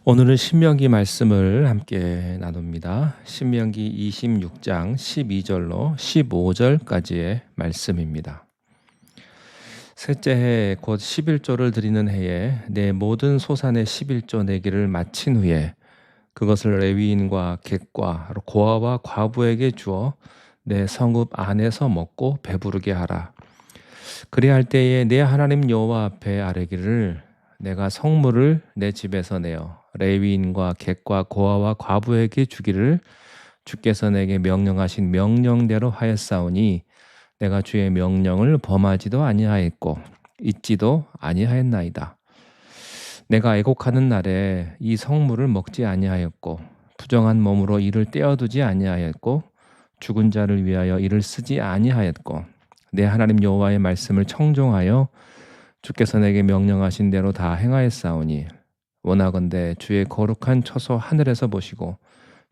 오늘은 신명기 말씀을 함께 나눕니다. 신명기 26장 12절로 15절까지의 말씀입니다. 셋째 해 곧 11조를 드리는 해에 내 모든 소산의 11조 내기를 마친 후에 그것을 레위인과 객과 고아와 과부에게 주어 내 성읍 안에서 먹고 배부르게 하라. 그리할 때에 내 하나님 여호와 앞에 아뢰기를 내가 성물을 내 집에서 내어 레위인과 객과 고아와 과부에게 주기를 주께서 내게 명령하신 명령대로 하였사오니 내가 주의 명령을 범하지도 아니하였고 잊지도 아니하였나이다. 내가 애곡하는 날에 이 성물을 먹지 아니하였고 부정한 몸으로 이를 떼어두지 아니하였고 죽은 자를 위하여 이를 쓰지 아니하였고 내 하나님 여호와의 말씀을 청종하여 주께서 내게 명령하신 대로 다 행하였사오니 원하건대 주의 거룩한 처소 하늘에서 보시고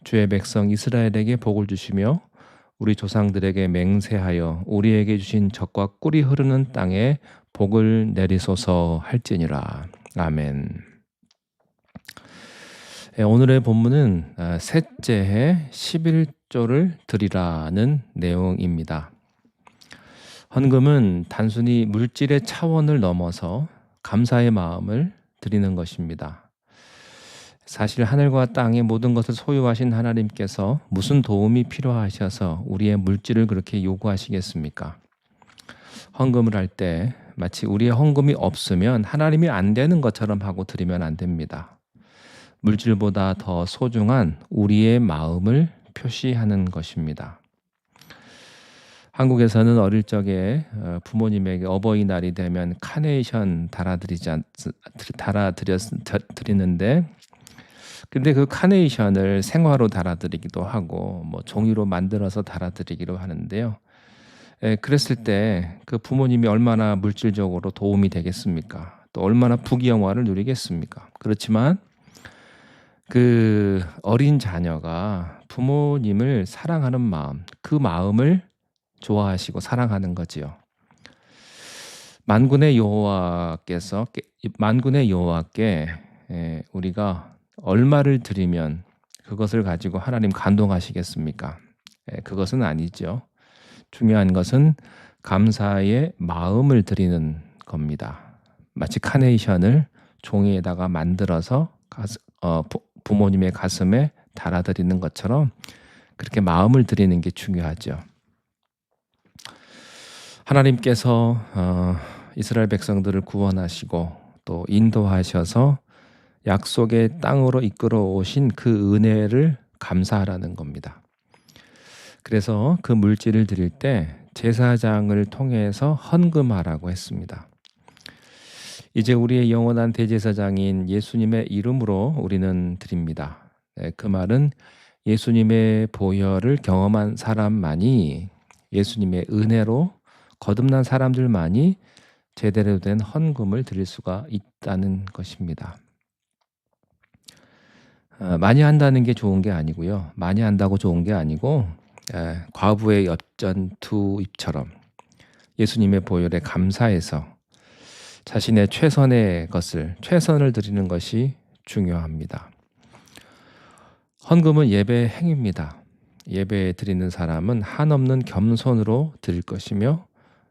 주의 백성 이스라엘에게 복을 주시며 우리 조상들에게 맹세하여 우리에게 주신 젖과 꿀이 흐르는 땅에 복을 내리소서 할지니라. 아멘. 오늘의 본문은 셋째 해 11조를 드리라는 내용입니다. 헌금은 단순히 물질의 차원을 넘어서 감사의 마음을 드리는 것입니다. 사실 하늘과 땅의 모든 것을 소유하신 하나님께서 무슨 도움이 필요하셔서 우리의 물질을 그렇게 요구하시겠습니까? 헌금을 할 때 마치 우리의 헌금이 없으면 하나님이 안 되는 것처럼 하고 드리면 안 됩니다. 물질보다 더 소중한 우리의 마음을 표시하는 것입니다. 한국에서는 어릴 적에 부모님에게 어버이날이 되면 카네이션 달아드리는데 근데 그 카네이션을 생화로 달아드리기도 하고 종이로 만들어서 달아드리기도 하는데요. 그랬을 때 그 부모님이 얼마나 물질적으로 도움이 되겠습니까? 또 얼마나 부귀영화를 누리겠습니까? 그렇지만 그 어린 자녀가 부모님을 사랑하는 마음, 그 마음을 좋아하시고 사랑하는 거지요. 만군의 여호와께 우리가 얼마를 드리면 그것을 가지고 하나님 감동하시겠습니까? 그것은 아니죠. 중요한 것은 감사의 마음을 드리는 겁니다. 마치 카네이션을 종이에다가 만들어서 부모님의 가슴에 달아드리는 것처럼 그렇게 마음을 드리는 게 중요하죠. 하나님께서 이스라엘 백성들을 구원하시고 또 인도하셔서 약속의 땅으로 이끌어 오신 그 은혜를 감사하라는 겁니다. 그래서 그 물질을 드릴 때 제사장을 통해서 헌금하라고 했습니다. 이제 우리의 영원한 대제사장인 예수님의 이름으로 우리는 드립니다. 그 말은 예수님의 보혈을 경험한 사람만이, 예수님의 은혜로 거듭난 사람들만이 제대로 된 헌금을 드릴 수가 있다는 것입니다. 많이 한다는 게 좋은 게 아니고요. 많이 한다고 좋은 게 아니고 과부의 엽전투입처럼 예수님의 보혈에 감사해서 자신의 최선을 드리는 것이 중요합니다. 헌금은 예배의 행위입니다. 예배 드리는 사람은 한없는 겸손으로 드릴 것이며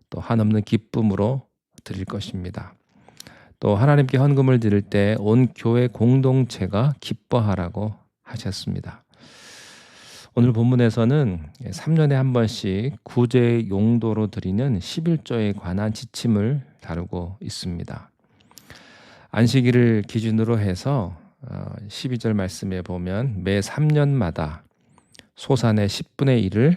또 한없는 기쁨으로 드릴 것입니다. 또 하나님께 헌금을 드릴 때 온 교회 공동체가 기뻐하라고 하셨습니다. 오늘 본문에서는 3년에 한 번씩 구제 용도로 드리는 11조에 관한 지침을 다루고 있습니다. 안식일을 기준으로 해서 12절 말씀에 보면 매 3년마다 소산의 10분의 1을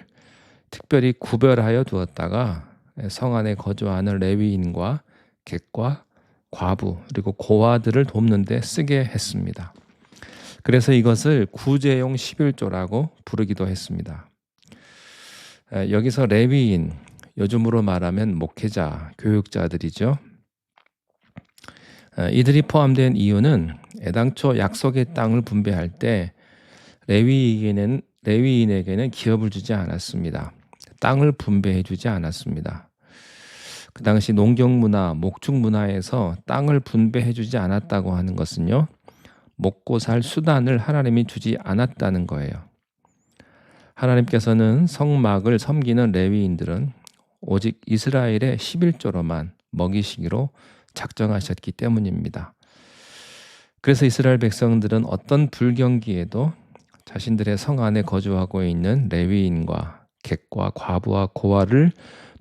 특별히 구별하여 두었다가 성 안에 거주하는 레위인과 객과 과부 그리고 고아들을 돕는 데 쓰게 했습니다. 그래서 이것을 구제용 11조라고 부르기도 했습니다. 여기서 레위인, 요즘으로 말하면 목회자, 교육자들이죠. 이들이 포함된 이유는 애당초 약속의 땅을 분배할 때 레위인에게는 기업을 주지 않았습니다. 땅을 분배해 주지 않았습니다. 그 당시 농경 문화, 목축 문화에서 땅을 분배해 주지 않았다고 하는 것은요, 먹고 살 수단을 하나님이 주지 않았다는 거예요. 하나님께서는 성막을 섬기는 레위인들은 오직 이스라엘의 11조로만 먹이시기로 작정하셨기 때문입니다. 그래서 이스라엘 백성들은 어떤 불경기에도 자신들의 성 안에 거주하고 있는 레위인과 객과 과부와 고아를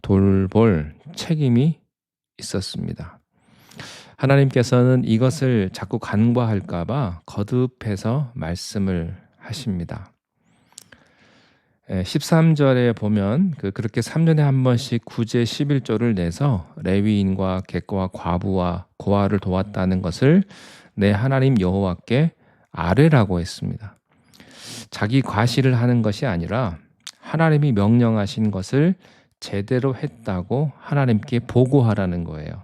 돌볼 책임이 있었습니다. 하나님께서는 이것을 자꾸 간과할까 봐 거듭해서 말씀을 하십니다. 13절에 보면 그렇게 3년에 한 번씩 구제 11조를 내서 레위인과 객과 과부와 고아를 도왔다는 것을 내 하나님 여호와께 아뢰라고 했습니다. 자기 과시를 하는 것이 아니라 하나님이 명령하신 것을 제대로 했다고 하나님께 보고하라는 거예요.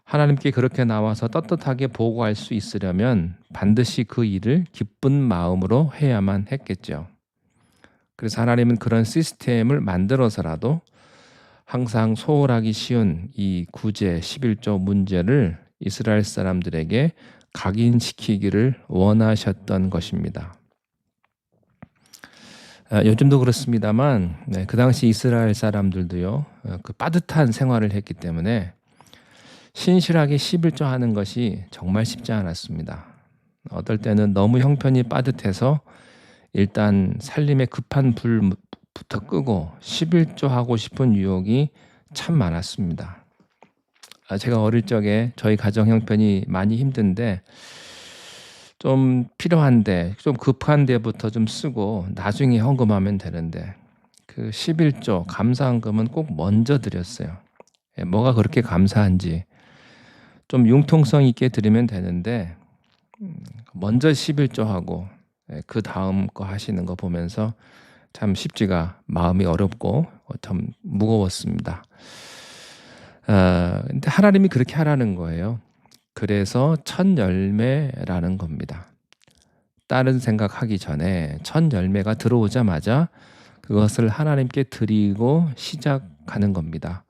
하나님께 그렇게 나와서 떳떳하게 보고할 수 있으려면 반드시 그 일을 기쁜 마음으로 해야만 했겠죠. 그래서 하나님은 그런 시스템을 만들어서라도 항상 소홀하기 쉬운 이 구제 11조 문제를 이스라엘 사람들에게 각인시키기를 원하셨던 것입니다. 요즘도 그렇습니다만 그 당시 이스라엘 사람들도요, 그 빠듯한 생활을 했기 때문에 신실하게 11조 하는 것이 정말 쉽지 않았습니다. 어떨 때는 너무 형편이 빠듯해서 일단 살림에 급한 불부터 끄고 11조 하고 싶은 유혹이 참 많았습니다. 제가 어릴 적에 저희 가정 형편이 많이 힘든데 좀 필요한데 좀 급한 데부터 좀 쓰고 나중에 헌금하면 되는데 그 11조 감사헌금은 꼭 먼저 드렸어요. 뭐가 그렇게 감사한지 좀 융통성 있게 드리면 되는데 먼저 11조 하고 그 다음 거 하시는 거 보면서 참 쉽지가 마음이 어렵고 참 무거웠습니다. 근데 하나님이 그렇게 하라는 거예요. 그래서 첫 열매라는 겁니다. 다른 생각하기 전에 첫 열매가 들어오자마자 그것을 하나님께 드리고 시작하는 겁니다.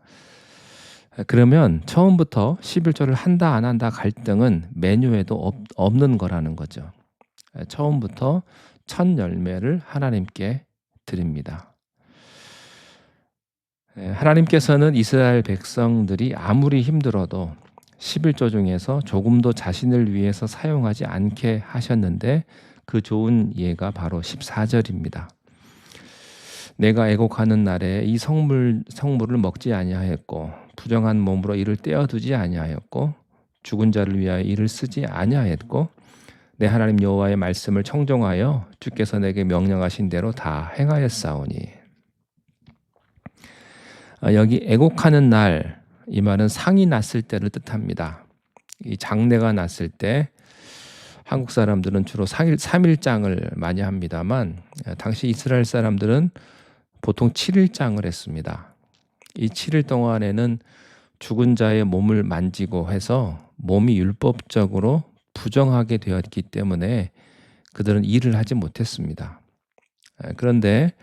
그러면 처음부터 11조를 한다 안 한다 갈등은 메뉴에도 없는 거라는 거죠. 처음부터 첫 열매를 하나님께 드립니다. 하나님께서는 이스라엘 백성들이 아무리 힘들어도 11조 중에서 조금도 자신을 위해서 사용하지 않게 하셨는데 그 좋은 예가 바로 14절입니다. 내가 애곡하는 날에 이 성물을 먹지 아니하였고 부정한 몸으로 이를 떼어두지 아니하였고 죽은 자를 위하여 이를 쓰지 아니하였고 내 하나님 여호와의 말씀을 청종하여 주께서 내게 명령하신 대로 다 행하였사오니. 여기 애곡하는 날, 이 말은 상이 났을 때를 뜻합니다. 이 장례가 났을 때 한국 사람들은 주로 3일장을 많이 합니다만 당시 이스라엘 사람들은 보통 7일장을 했습니다. 이 7일 동안에는 죽은 자의 몸을 만지고 해서 몸이 율법적으로 부정하게 되었기 때문에 그들은 일을 하지 못했습니다. 그런데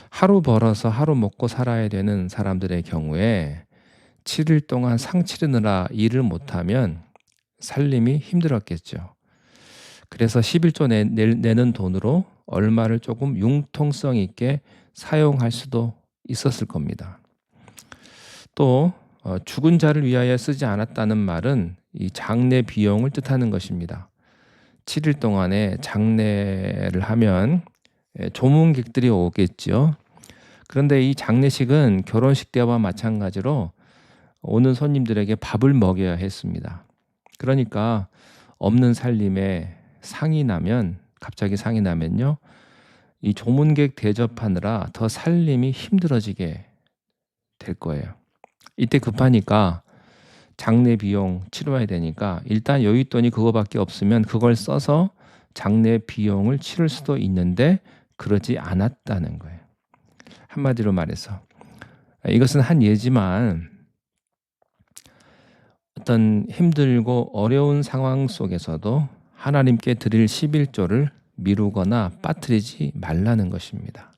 하루 벌어서 하루 먹고 살아야 되는 사람들의 경우에 7일 동안 상 치르느라 일을 못하면 살림이 힘들었겠죠. 그래서 11조 내는 돈으로 얼마를 조금 융통성 있게 사용할 수도 있었을 겁니다. 또 죽은 자를 위하여 쓰지 않았다는 말은 이 장례 비용을 뜻하는 것입니다. 7일 동안에 장례를 하면 조문객들이 오겠죠. 그런데 이 장례식은 결혼식 때와 마찬가지로 오는 손님들에게 밥을 먹여야 했습니다. 그러니까 없는 살림에 갑자기 상이 나면요, 이 조문객 대접하느라 더 살림이 힘들어지게 될 거예요. 이때 급하니까 장례 비용 치러야 되니까 일단 여윳돈이 그거밖에 없으면 그걸 써서 장례 비용을 치를 수도 있는데 그러지 않았다는 거예요. 한마디로 말해서 이것은 한 예지만 어떤 힘들고 어려운 상황 속에서도 하나님께 드릴 11조를 미루거나 빠뜨리지 말라는 것입니다.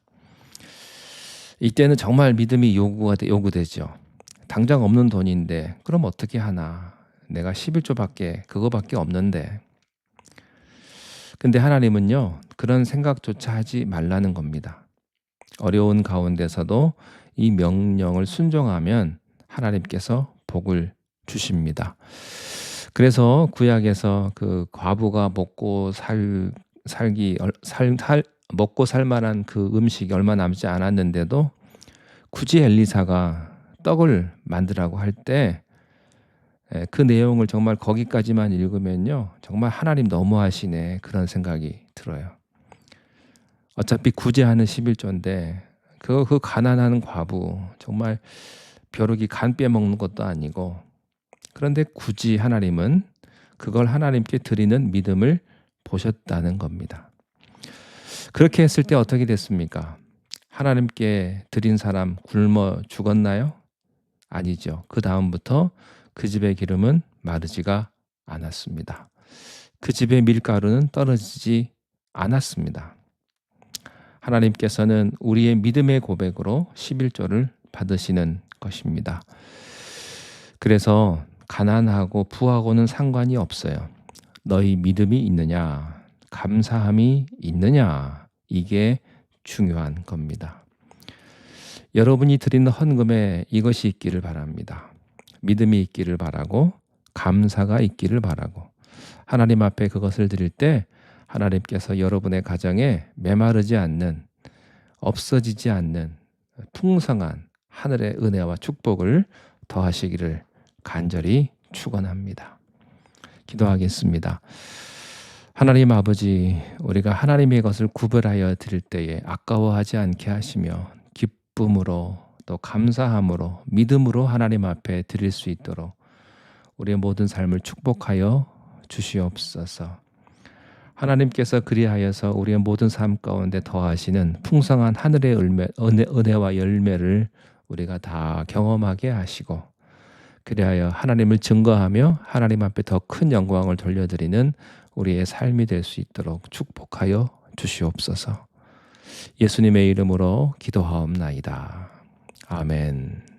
이때는 정말 믿음이 요구되죠. 당장 없는 돈인데 그럼 어떻게 하나? 내가 11조밖에 그거밖에 없는데. 근데 하나님은요, 그런 생각조차 하지 말라는 겁니다. 어려운 가운데서도 이 명령을 순종하면 하나님께서 복을 주십니다. 그래서 구약에서 그 과부가 먹고 살 만한 그 음식이 얼마 남지 않았는데도 굳이 엘리사가 떡을 만들라고 할 때 그 내용을 정말 거기까지만 읽으면요, 정말 하나님 너무하시네, 그런 생각이 들어요. 어차피 구제하는 11조인데 그 가난한 과부, 정말 벼룩이 간 빼먹는 것도 아니고, 그런데 굳이 하나님은 그걸 하나님께 드리는 믿음을 보셨다는 겁니다. 그렇게 했을 때 어떻게 됐습니까? 하나님께 드린 사람 굶어 죽었나요? 아니죠. 그 다음부터 그 집의 기름은 마르지가 않았습니다. 그 집의 밀가루는 떨어지지 않았습니다. 하나님께서는 우리의 믿음의 고백으로 11조를 받으시는 것입니다. 그래서 가난하고 부하고는 상관이 없어요. 너희 믿음이 있느냐, 감사함이 있느냐, 이게 중요한 겁니다. 여러분이 드리는 헌금에 이것이 있기를 바랍니다. 믿음이 있기를 바라고, 감사가 있기를 바라고, 하나님 앞에 그것을 드릴 때 하나님께서 여러분의 가정에 메마르지 않는, 없어지지 않는 풍성한 하늘의 은혜와 축복을 더하시기를 간절히 축원합니다. 기도하겠습니다. 하나님 아버지, 우리가 하나님의 것을 구별하여 드릴 때에 아까워하지 않게 하시며 기쁨으로 또 감사함으로 믿음으로 하나님 앞에 드릴 수 있도록 우리의 모든 삶을 축복하여 주시옵소서. 하나님께서 그리하여서 우리의 모든 삶 가운데 더하시는 풍성한 하늘의 은혜와 열매를 우리가 다 경험하게 하시고, 그리하여 하나님을 증거하며 하나님 앞에 더 큰 영광을 돌려드리는 우리의 삶이 될 수 있도록 축복하여 주시옵소서. 예수님의 이름으로 기도하옵나이다. 아멘.